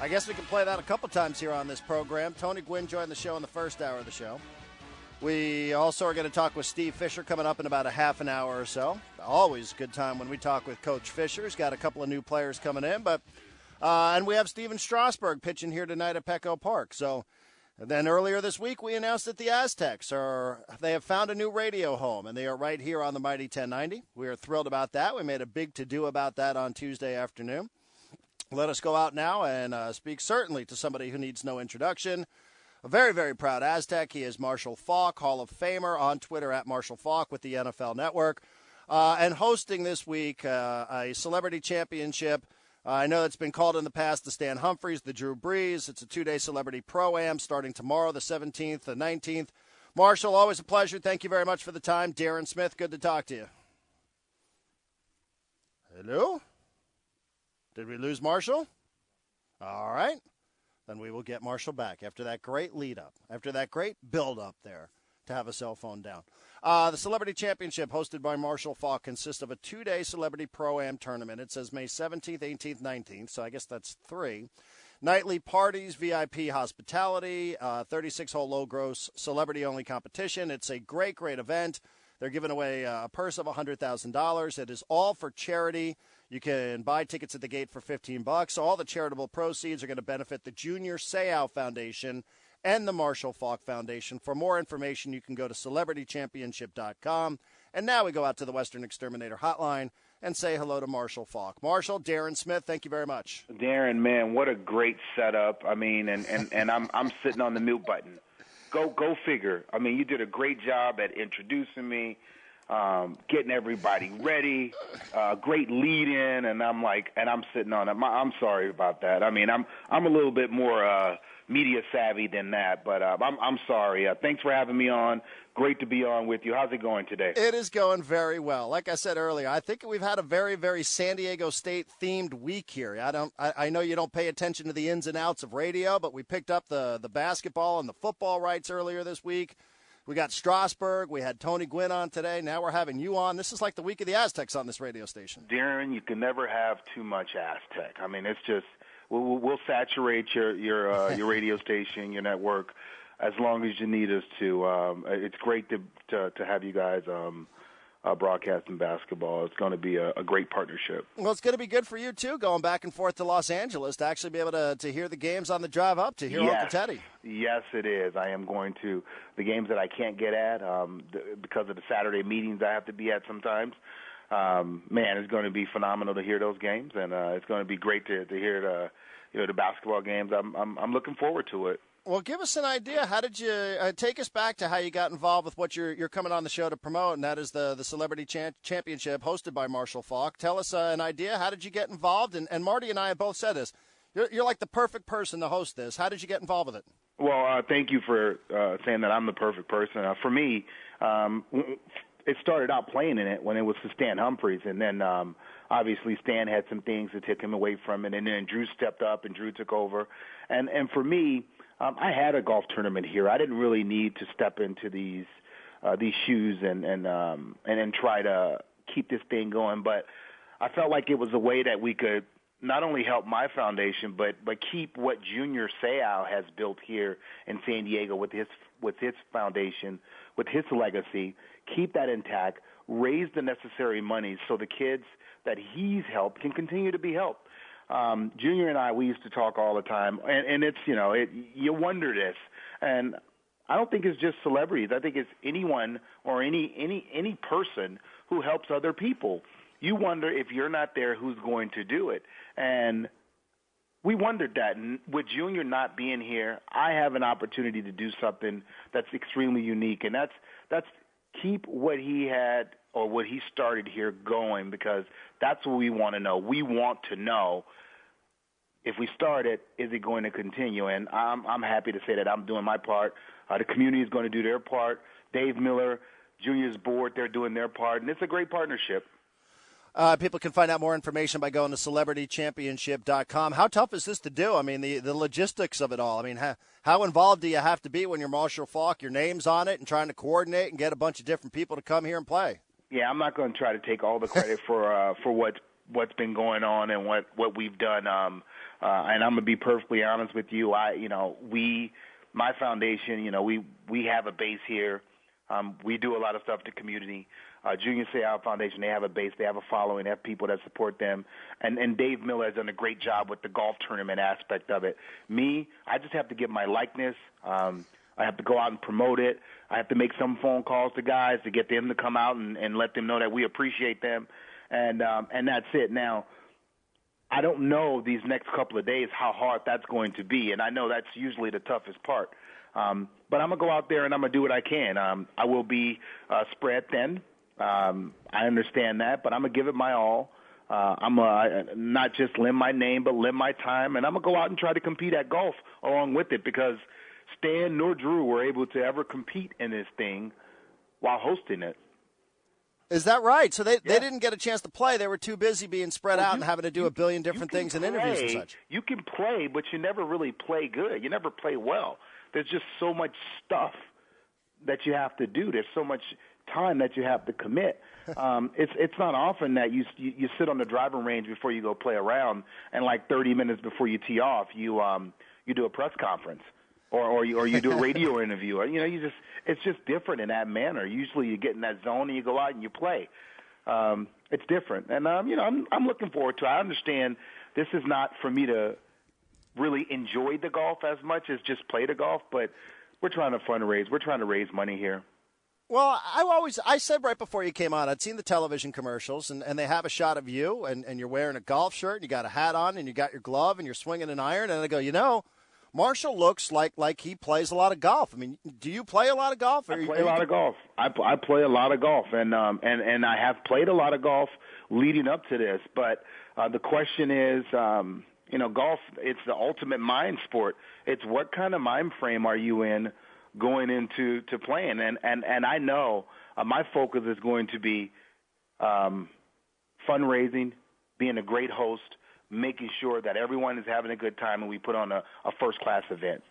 I guess we can play that a couple times here on this program. Tony Gwynn joined the show in the first hour of the show. We also are going to talk with Steve Fisher coming up in about a half an hour or so. Always a good time when we talk with Coach Fisher. He's got a couple of new players coming in, and we have Steven Strasburg pitching here tonight at Petco Park. So then earlier this week, we announced that the Aztecs they have found a new radio home, and they are right here on the Mighty 1090. We are thrilled about that. We made a big to-do about that on Tuesday afternoon. Let us go out now and speak certainly to somebody who needs no introduction. A very, very proud Aztec. He is Marshall Faulk, Hall of Famer, on Twitter at Marshall Faulk with the NFL Network, and hosting this week a celebrity championship. I know it's been called in the past the Stan Humphries, the Drew Brees. It's a two-day celebrity pro-am starting tomorrow, the 17th, the 19th. Marshall, always a pleasure. Thank you very much for the time. Darren Smith, good to talk to you. Hello? Did we lose Marshall? All right. Then we will get Marshall back after that great lead-up, after that great build-up there to have a cell phone down. The Celebrity Championship hosted by Marshall Faulk consists of a two-day Celebrity Pro-Am tournament. It says May 17th, 18th, 19th, so I guess that's 3. Nightly parties, VIP hospitality, 36-hole low-gross celebrity-only competition. It's a great, great event. They're giving away a purse of $100,000. It is all for charity. You can buy tickets at the gate for $15. All the charitable proceeds are going to benefit the Junior Seau Foundation and the Marshall Faulk Foundation. For more information, you can go to celebritychampionship.com. And now we go out to the Western Exterminator Hotline and say hello to Marshall Faulk. Marshall, Darren Smith, thank you very much. Darren, man, what a great setup. I mean, and I'm sitting on the mute button. Go figure. I mean, you did a great job at introducing me. Getting everybody ready, great lead in, and I'm sitting on it. I'm sorry about that. I mean, I'm a little bit more media savvy than that, but I'm sorry. Thanks for having me on. Great to be on with you. How's it going today? It is going very well. Like I said earlier, I think we've had a very, very San Diego State themed week here. I know you don't pay attention to the ins and outs of radio, but we picked up the basketball and the football rights earlier this week. We got Strasburg. We had Tony Gwynn on today. Now we're having you on. This is like the week of the Aztecs on this radio station. Darren, you can never have too much Aztec. I mean, it's just we'll saturate your radio station, your network, as long as you need us to. It's great to have you guys broadcasting basketball. It's going to be a great partnership. Well, it's going to be good for you, too, going back and forth to Los Angeles to actually be able to hear the games on the drive up, to hear Uncle Teddy. Yes, it is. I am going to the games that I can't get at because of the Saturday meetings I have to be at sometimes. Man, it's going to be phenomenal to hear those games, and it's going to be great to hear the basketball games. I'm looking forward to it. Well, give us an idea. How did you take us back to how you got involved with what you're coming on the show to promote, and that is the Celebrity Championship hosted by Marshall Faulk. Tell us an idea. How did you get involved? And Marty and I have both said this. You're like the perfect person to host this. How did you get involved with it? Well, thank you for saying that I'm the perfect person. For me, it started out playing in it when it was for Stan Humphries, and then obviously Stan had some things that took him away from it, and then Drew stepped up and Drew took over. And for me, I had a golf tournament here. I didn't really need to step into these shoes and try to keep this thing going, but I felt like it was a way that we could not only help my foundation, but keep what Junior Seau has built here in San Diego with his foundation, with his legacy, keep that intact, raise the necessary money so the kids that he's helped can continue to be helped. Junior and I, we used to talk all the time, and it's, you wonder this, and I don't think it's just celebrities. I think it's anyone or any person who helps other people. You wonder if you're not there, who's going to do it? And we wondered that. And with Junior not being here, I have an opportunity to do something that's extremely unique, and that's keep what he had or what he started here going, because that's what we want to know. We want to know, if we start it, is it going to continue? And I'm happy to say that I'm doing my part. The community is going to do their part. Dave Miller, Junior's board, they're doing their part, and it's a great partnership. People can find out more information by going to celebritychampionship.com. How tough is this to do? I mean, the logistics of it all. I mean, how involved do you have to be when you're Marshall Faulk, your name's on it, and trying to coordinate and get a bunch of different people to come here and play? Yeah, I'm not going to try to take all the credit for what's been going on and what we've done. and I'm gonna be perfectly honest with you. My foundation, we have a base here. We do a lot of stuff to community. Junior Seau Foundation, they have a base, they have a following, they have people that support them. And Dave Miller has done a great job with the golf tournament aspect of it. Me, I just have to give my likeness. I have to go out and promote it. I have to make some phone calls to guys to get them to come out and let them know that we appreciate them. And that's it. Now, I don't know these next couple of days how hard that's going to be, and I know that's usually the toughest part. But I'm going to go out there and I'm going to do what I can. I will be spread thin. I understand that, but I'm going to give it my all. I'm not just lend my name, but lend my time, and I'm going to go out and try to compete at golf along with it, because Stan nor Drew were able to ever compete in this thing while hosting it. Is that right? So they didn't get a chance to play. They were too busy being spread out and having to do a billion different things and interviews and such. You can play, but you never really play good. You never play well. There's just so much stuff that you have to do. There's so much time that you have to commit. It's not often that you sit on the driving range before you go play a round, and like 30 minutes before you tee off, you do a press conference. Or you do a radio interview. It's just different in that manner. Usually you get in that zone and you go out and you play. It's different, and I'm looking forward to it. I understand this is not for me to really enjoy the golf as much as just play the golf, but we're trying to fundraise. We're trying to raise money here. Well, I said right before you came on, I'd seen the television commercials, and they have a shot of you, and you're wearing a golf shirt, and you got a hat on, and you got your glove, and you're swinging an iron, and I go, Marshall looks like he plays a lot of golf. I mean, do you play a lot of golf? I play a lot of golf. I play a lot of golf, and I have played a lot of golf leading up to this. But the question is, golf, it's the ultimate mind sport. It's what kind of mind frame are you in going into playing? And I know my focus is going to be fundraising, being a great host, making sure that everyone is having a good time and we put on a first-class event.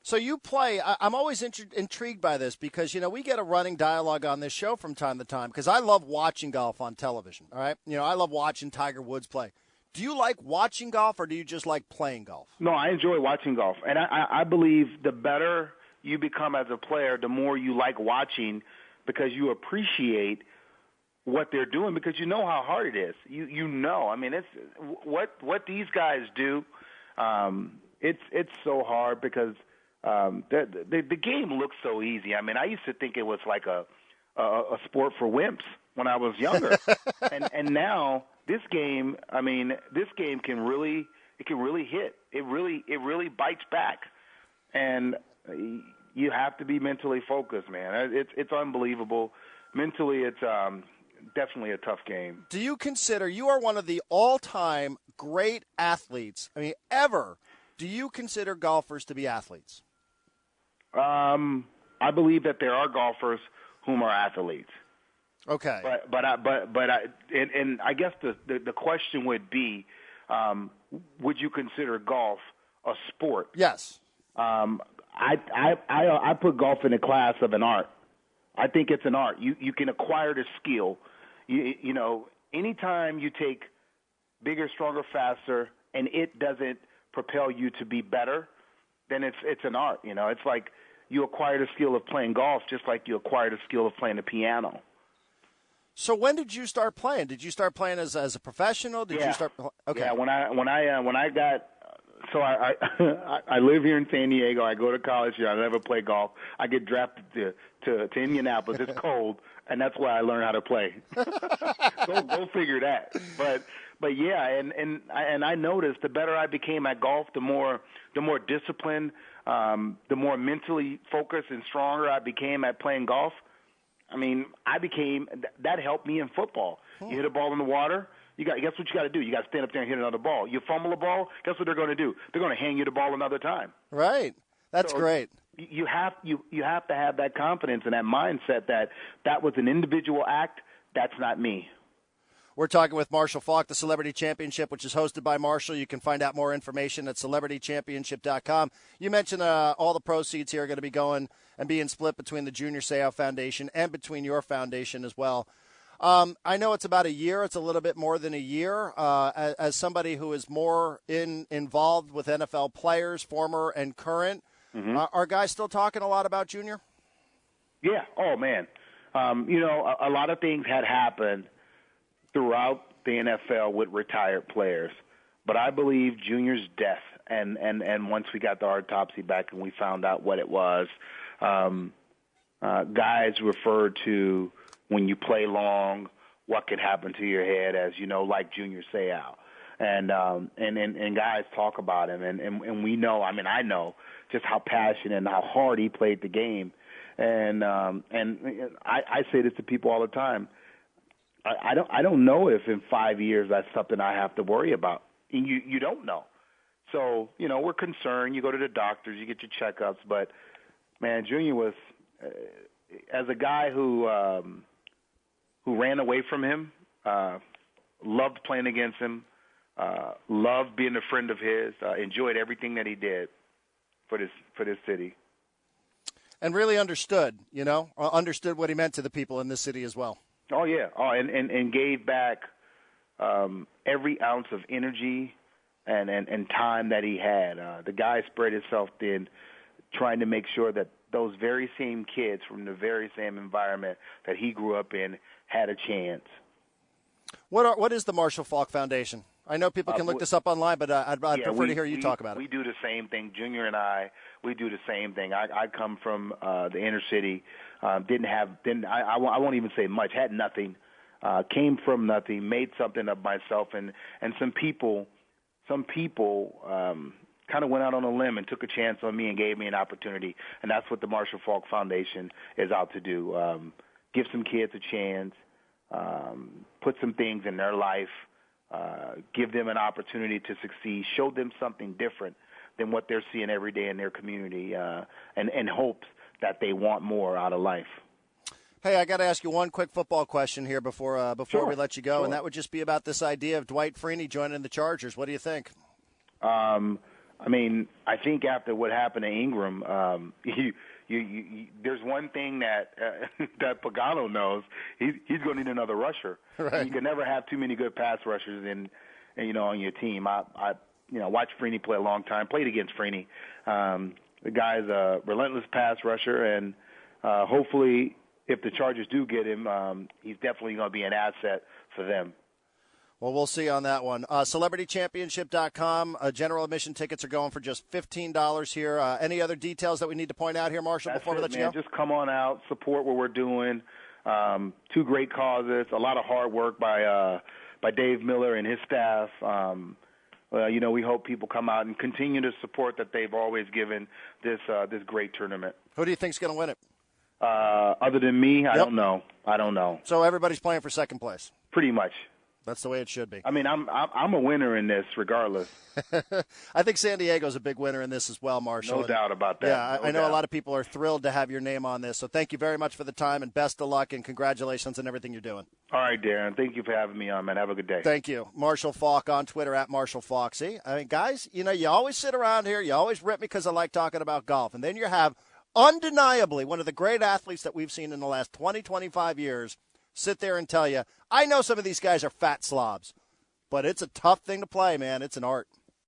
So you play. I'm always intrigued by this because, we get a running dialogue on this show from time to time because I love watching golf on television, all right? I love watching Tiger Woods play. Do you like watching golf or do you just like playing golf? No, I enjoy watching golf. And I believe the better you become as a player, the more you like watching because you appreciate what they're doing because you know how hard it is. I mean, it's what these guys do. It's so hard because the game looks so easy. I mean, I used to think it was like a sport for wimps when I was younger, and now this game can really hit. It really bites back, and you have to be mentally focused, man. It's unbelievable. Mentally, it's definitely a tough game. Do you consider you are one of the all-time great athletes? I mean, ever. Do you consider golfers to be athletes? I believe that there are golfers whom are athletes. Okay. But I guess the question would be, would you consider golf a sport? Yes. I put golf in a class of an art. I think it's an art. You can acquire the skill. Anytime you take bigger, stronger, faster, and it doesn't propel you to be better, then it's an art. It's like you acquire the skill of playing golf just like you acquire the skill of playing the piano. So when did you start playing? Did you start playing as a professional? Did you start? Okay. Yeah, when I got. So I live here in San Diego. I go to college here. I never play golf. I get drafted to Indianapolis. It's cold, and that's why I learned how to play. Go figure that. But yeah, and I noticed the better I became at golf, the more disciplined, the more mentally focused and stronger I became at playing golf. I mean, that helped me in football. You hit a ball in the water. Guess what you got to do? You got to stand up there and hit another ball. You fumble a ball, guess what they're going to do? They're going to hang you the ball another time. Right. That's great. You have to have that confidence and that mindset that was an individual act. That's not me. We're talking with Marshall Faulk, the Celebrity Championship, which is hosted by Marshall. You can find out more information at celebritychampionship.com. You mentioned all the proceeds here are going to be going and being split between the Junior Seau Foundation and between your foundation as well. I know it's about a year. It's a little bit more than a year. As somebody who is more involved with NFL players, former and current, are guys still talking a lot about Junior? Yeah. Oh, man. A lot of things had happened throughout the NFL with retired players. But I believe Junior's death, and once we got the autopsy back and we found out what it was, guys referred to when you play long, what could happen to your head, as you know, like Junior Seau. And guys talk about him, and we know, I know just how passionate and how hard he played the game. And I say this to people all the time. I don't know if in 5 years that's something I have to worry about. You don't know. So, we're concerned. You go to the doctors, you get your checkups. But, man, Junior was, as a guy who ran away from him, loved playing against him, loved being a friend of his, enjoyed everything that he did for this city. And really understood what he meant to the people in this city as well. Oh, yeah. Oh, and gave back every ounce of energy and time that he had. The guy spread himself thin, trying to make sure that those very same kids from the very same environment that he grew up in had a chance. What is the Marshall Faulk Foundation? I know people can look this up online, but I'd prefer to hear you talk about it. We do the same thing. Junior and I, we do the same thing. I come from the inner city. I won't even say much. Had nothing. Came from nothing. Made something of myself. And some people kind of went out on a limb and took a chance on me and gave me an opportunity. And that's what the Marshall Faulk Foundation is out to do. Give some kids a chance. Put some things in their life. Give them an opportunity to succeed, show them something different than what they're seeing every day in their community, and hopes that they want more out of life. Hey, I got to ask you one quick football question here before we let you go, and that would just be about this idea of Dwight Freeney joining the Chargers. What do you think? I think after what happened to Ingram, there's one thing that that Pagano knows. He's going to need another rusher. Right. You can never have too many good pass rushers on your team. I watched Freeney play a long time. Played against Freeney. The guy's a relentless pass rusher, and hopefully, if the Chargers do get him, he's definitely going to be an asset for them. Well, we'll see on that one. CelebrityChampionship.com. General admission tickets are going for just $15 here. Any other details that we need to point out here, Marshall, before we let you go? Just come on out, support what we're doing. Two great causes, a lot of hard work by Dave Miller and his staff. We hope people come out and continue to support that they've always given this great tournament. Who do you think's going to win it? Other than me, I don't know. So everybody's playing for second place? Pretty much. That's the way it should be. I'm a winner in this regardless. I think San Diego's a big winner in this as well, Marshall. No doubt about that. Yeah, I know a lot of people are thrilled to have your name on this. So thank you very much for the time, and best of luck, and congratulations on everything you're doing. All right, Darren. Thank you for having me on, man. Have a good day. Thank you. Marshall Faulk on Twitter at Marshall Faulk. See, guys, you always sit around here. You always rip me because I like talking about golf. And then you have undeniably one of the great athletes that we've seen in the last 20, 25 years sit there and tell you, I know some of these guys are fat slobs, but it's a tough thing to play, man. It's an art.